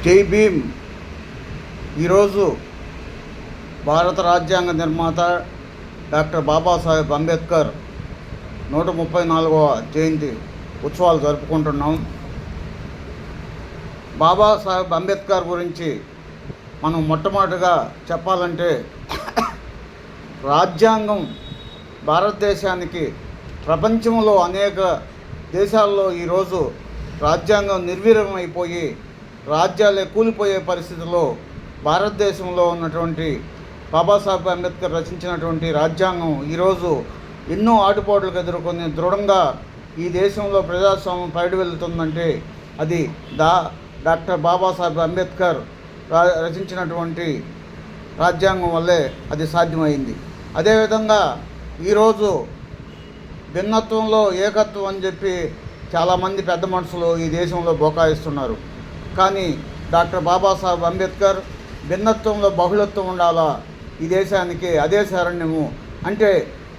జై భీమ్. ఈరోజు భారత రాజ్యాంగ నిర్మాత డాక్టర్ బాబాసాహెబ్ అంబేద్కర్ 134వ జయంతి ఉత్సవాలు జరుపుకుంటున్నాం. బాబాసాహెబ్ అంబేద్కర్ గురించి మనం మొట్టమొదటిగా చెప్పాలంటే రాజ్యాంగం భారతదేశానికి ప్రపంచంలో అనేక దేశాల్లో ఈరోజు రాజ్యాంగం నిర్వీర్యమైపోయి రాజ్యాలే కూలిపోయే పరిస్థితిలో భారతదేశంలో ఉన్నటువంటి బాబాసాహెబ్ అంబేద్కర్ రచించినటువంటి రాజ్యాంగం ఈరోజు ఎన్నో ఆటుపోట్లకు ఎదుర్కొని దృఢంగా ఈ దేశంలో ప్రజాస్వామ్యం పైడి వెళ్తుందంటే అది డాక్టర్ బాబాసాహెబ్ అంబేద్కర్ రచించినటువంటి రాజ్యాంగం వల్లే అది సాధ్యమైంది. అదేవిధంగా ఈరోజు భిన్నత్వంలో ఏకత్వం అని చెప్పి చాలామంది పెద్ద మనుషులు ఈ దేశంలో బోకాయిస్తున్నారు. కానీ డాక్టర్ బాబాసాహెబ్ అంబేద్కర్ భిన్నత్వంలో బహుళత్వం ఉండాలా ఈ దేశానికి, అదే శరణ్యము అంటే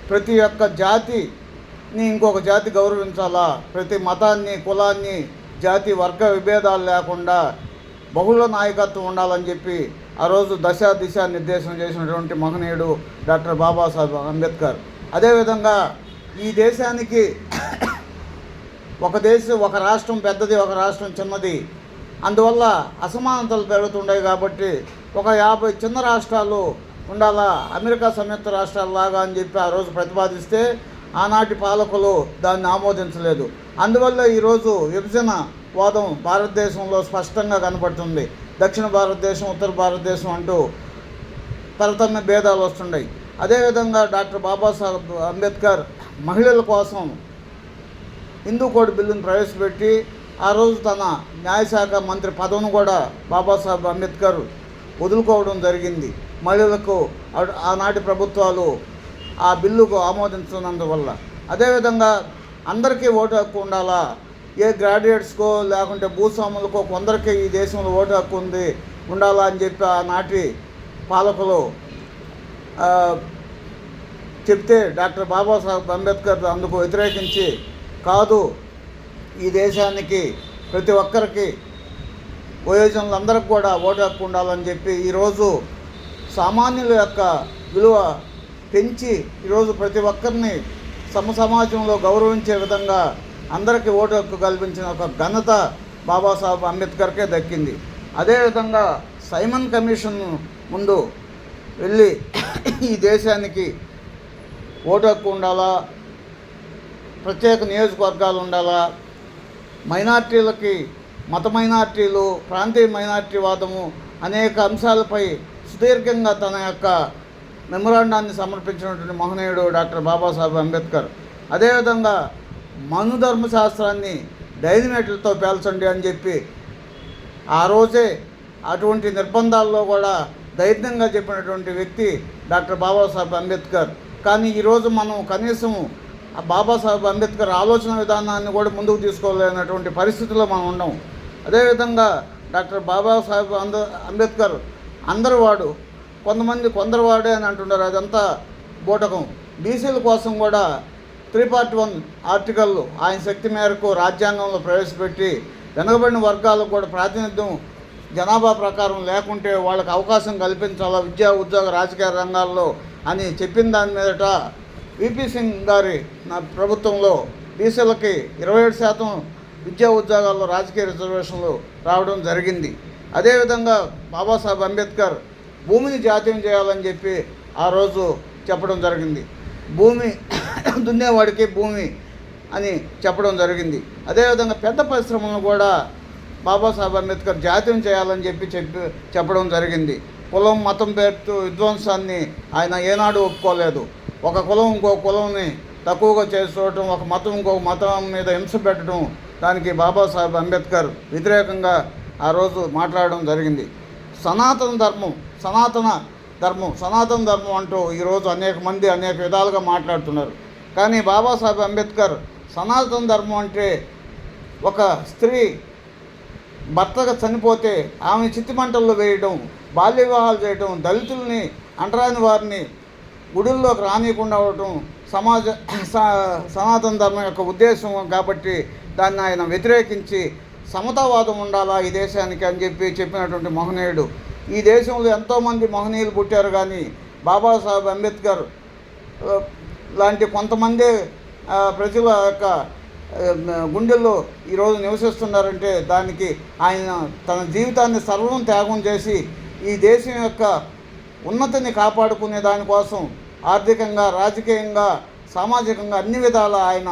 ప్రతి ఒక్క జాతిని ఇంకొక జాతి గౌరవించాలా, ప్రతి మతాన్ని కులాన్ని జాతి వర్గ విభేదాలు లేకుండా బహుళ నాయకత్వం ఉండాలని చెప్పి ఆ రోజు దిశ నిర్దేశం చేసినటువంటి మహనీయుడు డాక్టర్ బాబాసాహెబ్ అంబేద్కర్. అదేవిధంగా ఈ దేశానికి ఒక రాష్ట్రం పెద్దది, ఒక రాష్ట్రం చిన్నది, అందువల్ల అసమానతలు పెరుగుతుంటాయి. కాబట్టి ఒక 50 చిన్న రాష్ట్రాలు ఉండాలా, అమెరికా సంయుక్త రాష్ట్రాలలాగా అని చెప్పి ఆ రోజు ప్రతిపాదిస్తే ఆనాటి పాలకులు దాన్ని ఆమోదించలేదు. అందువల్ల ఈరోజు విభజన వాదం భారతదేశంలో స్పష్టంగా కనపడుతుంది. దక్షిణ భారతదేశం, ఉత్తర భారతదేశం అంటూ తరతమ్య భేదాలు వస్తున్నాయి. అదేవిధంగా డాక్టర్ బాబాసాహెబ్ అంబేద్కర్ మహిళల కోసం హిందూ కోడ్ బిల్లును ప్రవేశపెట్టి ఆ రోజు తన న్యాయశాఖ మంత్రి పదవిని కూడా బాబాసాహెబ్ అంబేద్కర్ వదులుకోవడం జరిగింది. మహిళలకు ఆనాటి ప్రభుత్వాలు ఆ బిల్లుకు ఆమోదించినందువల్ల. అదేవిధంగా అందరికీ ఓటు హక్కు ఉండాలా, ఏ గ్రాడ్యుయేట్స్కో లేకుంటే భూస్వాములకో కొందరికి ఈ దేశంలో ఓటు హక్కు ఉండాలా అని చెప్పి ఆనాటి పాలకులు చెప్తే డాక్టర్ బాబాసాహెబ్ అంబేద్కర్ అందుకు వ్యతిరేకించి కాదు, ఈ దేశానికి ప్రతి ఒక్కరికి వయోజనులందరికీ కూడా ఓటు హక్కు ఉండాలని చెప్పి ఈరోజు సామాన్యుల యొక్క విలువ పెంచి ఈరోజు ప్రతి ఒక్కరిని సమాజంలో గౌరవించే విధంగా అందరికీ ఓటు హక్కు కల్పించిన ఒక ఘనత బాబాసాహెబ్ అంబేద్కర్కే దక్కింది. అదేవిధంగా సైమన్ కమిషన్ ముందు వెళ్ళి ఈ దేశానికి ఓటు హక్కు ఉండాలా, ప్రత్యేక నియోజకవర్గాలు ఉండాలా, మైనార్టీలకి మత మైనార్టీలు, ప్రాంతీయ మైనార్టీ వాదము అనేక అంశాలపై సుదీర్ఘంగా తన యొక్క మెమొరాండాన్ని సమర్పించినటువంటి మహనీయుడు డాక్టర్ బాబాసాహెబ్ అంబేద్కర్. అదేవిధంగా మను ధర్మశాస్త్రాన్ని డైనమేట్లతో పేల్చండి అని చెప్పి ఆ రోజే అటువంటి నిర్బంధాల్లో కూడా ధైర్యంగా చెప్పినటువంటి వ్యక్తి డాక్టర్ బాబాసాహెబ్ అంబేద్కర్. కానీ ఈరోజు మనం కనీసం బాబాసాహెబ్ అంబేద్కర్ ఆలోచన విధానాన్ని కూడా ముందుకు తీసుకోలేనటువంటి పరిస్థితుల్లో మనం ఉన్నాం. అదేవిధంగా డాక్టర్ బాబాసాహెబ్ అంబేద్కర్ అందరివాడు, కొందరు వాడే అని అంటున్నారు, అదంతా బూటకం. బీసీల కోసం కూడా 341 ఆర్టికల్ ఆయన శక్తి మేరకు రాజ్యాంగంలో ప్రవేశపెట్టి వెనుకబడిన వర్గాలకు కూడా ప్రాతినిధ్యం జనాభా ప్రకారం లేకుంటే వాళ్ళకి అవకాశం కల్పించాలా విద్యా ఉద్యోగ రాజకీయ రంగాల్లో అని చెప్పిన దాని మీదట విపి సింగ్ గారి ప్రభుత్వంలో బీసీలకి 27% విద్యా ఉద్యోగాల్లో రాజకీయ రిజర్వేషన్లు రావడం జరిగింది. అదేవిధంగా బాబాసాహెబ్ అంబేద్కర్ భూమిని జాతీయం చేయాలని చెప్పి ఆ రోజు చెప్పడం జరిగింది. భూమి దున్నేవాడికి భూమి అని చెప్పడం జరిగింది. అదేవిధంగా పెద్ద పరిశ్రమలను కూడా బాబాసాహెబ్ అంబేద్కర్ జాతీయం చేయాలని చెప్పడం జరిగింది. కులం మతం పేరుతో విధ్వంసాన్ని ఆయన ఏనాడు ఒప్పుకోలేదు. ఒక కులం ఇంకో కులంని తక్కువగా చేసుకోవటం, ఒక మతం ఇంకొక మతం మీద హింస పెట్టడం, దానికి బాబాసాహెబ్ అంబేద్కర్ వ్యతిరేకంగా ఆ రోజు మాట్లాడడం జరిగింది. సనాతన ధర్మం అంటూ ఈరోజు అనేక మంది అనేక విధాలుగా మాట్లాడుతున్నారు. కానీ బాబాసాహెబ్ అంబేద్కర్ సనాతన ధర్మం అంటే ఒక స్త్రీ భర్తగా చనిపోతే ఆమె చిత్తిమంటల్లో వేయడం, బాల్య వివాహాలు చేయడం, దళితుల్ని అంటరాని వారిని గుడుల్లోకి రానియకుండా అవటం సనాతన ధర్మం యొక్క ఉద్దేశం. కాబట్టి దాన్ని ఆయన వ్యతిరేకించి సమతావాదం ఉండాలా ఈ దేశానికి అని చెప్పినటువంటి మహనీయుడు. ఈ దేశంలో ఎంతోమంది మహనీయులు పుట్టారు, కానీ బాబాసాహెబ్ అంబేద్కర్ లాంటి కొంతమంది ప్రజల యొక్క గుండెల్లో ఈరోజు నివసిస్తున్నారంటే దానికి ఆయన తన జీవితాన్ని సర్వం త్యాగం చేసి ఈ దేశం యొక్క ఉన్నతిని కాపాడుకునే దానికోసం ఆర్థికంగా, రాజకీయంగా, సామాజికంగా అన్ని విధాలా ఆయన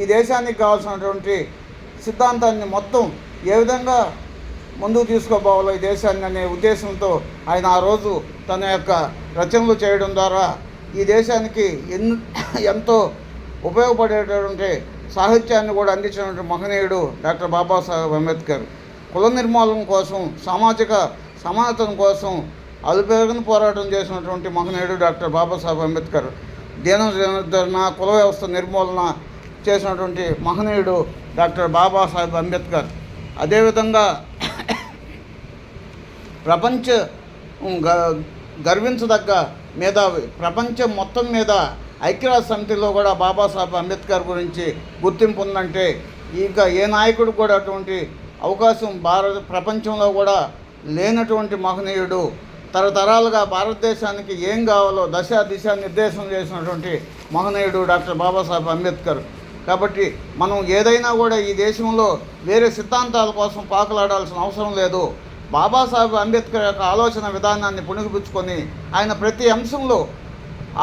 ఈ దేశానికి కావాల్సినటువంటి సిద్ధాంతాన్ని మొత్తం ఏ విధంగా ముందుకు తీసుకోపోవాలో ఈ దేశాన్ని అనే ఉద్దేశంతో ఆయన ఆ రోజు తన యొక్క రచనలు చేయడం ద్వారా ఈ దేశానికి ఎంతో ఉపయోగపడేటటువంటి సాహిత్యాన్ని కూడా అందించినటువంటి మహనీయుడు డాక్టర్ బాబాసాహెబ్ అంబేద్కర్. కుల నిర్మూలన కోసం, సామాజిక సమానత కోసం అలుపెరగని పోరాటం చేసినటువంటి మహనీయుడు డాక్టర్ బాబాసాహెబ్ అంబేద్కర్. దీనోద్ధరణ, కుల వ్యవస్థ నిర్మూలన చేసినటువంటి మహనీయుడు డాక్టర్ బాబాసాహెబ్ అంబేద్కర్. అదేవిధంగా ప్రపంచ గర్వించదగ్గ మేధావి, ప్రపంచం మొత్తం మీద ఐక్యరాజ్య సమితిలో కూడా బాబాసాహెబ్ అంబేద్కర్ గురించి గుర్తింపు ఉందంటే ఇంకా ఏ నాయకుడు కూడా అటువంటి అవకాశం ప్రపంచంలో కూడా లేనటువంటి మహనీయుడు. తరతరాలుగా భారతదేశానికి ఏం కావాలో దిశ నిర్దేశం చేసినటువంటి మహనీయుడు డాక్టర్ బాబాసాహెబ్ అంబేద్కర్. కాబట్టి మనం ఏదైనా కూడా ఈ దేశంలో వేరే సిద్ధాంతాల కోసం పాకులాడాల్సిన అవసరం లేదు. బాబాసాహెబ్ అంబేద్కర్ యొక్క ఆలోచన విధానాన్ని పుణికిపుచ్చుకొని ఆయన ప్రతి అంశంలో,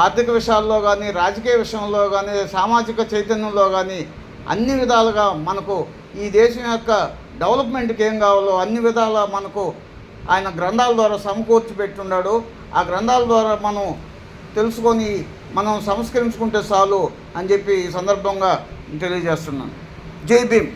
ఆర్థిక విషయాల్లో కానీ, రాజకీయ విషయంలో కానీ, సామాజిక చైతన్యంలో కానీ అన్ని విధాలుగా మనకు ఈ దేశం యొక్క డెవలప్మెంట్కి ఏం కావాలో అన్ని విధాలా మనకు ఆయన గ్రంథాల ద్వారా సమకూర్చి పెట్టున్నాడు. ఆ గ్రంథాల ద్వారా మనం తెలుసుకొని మనం సంస్కరించుకుంటే చాలు అని చెప్పి ఈ సందర్భంగా తెలియజేస్తున్నాను. జై భీమ్.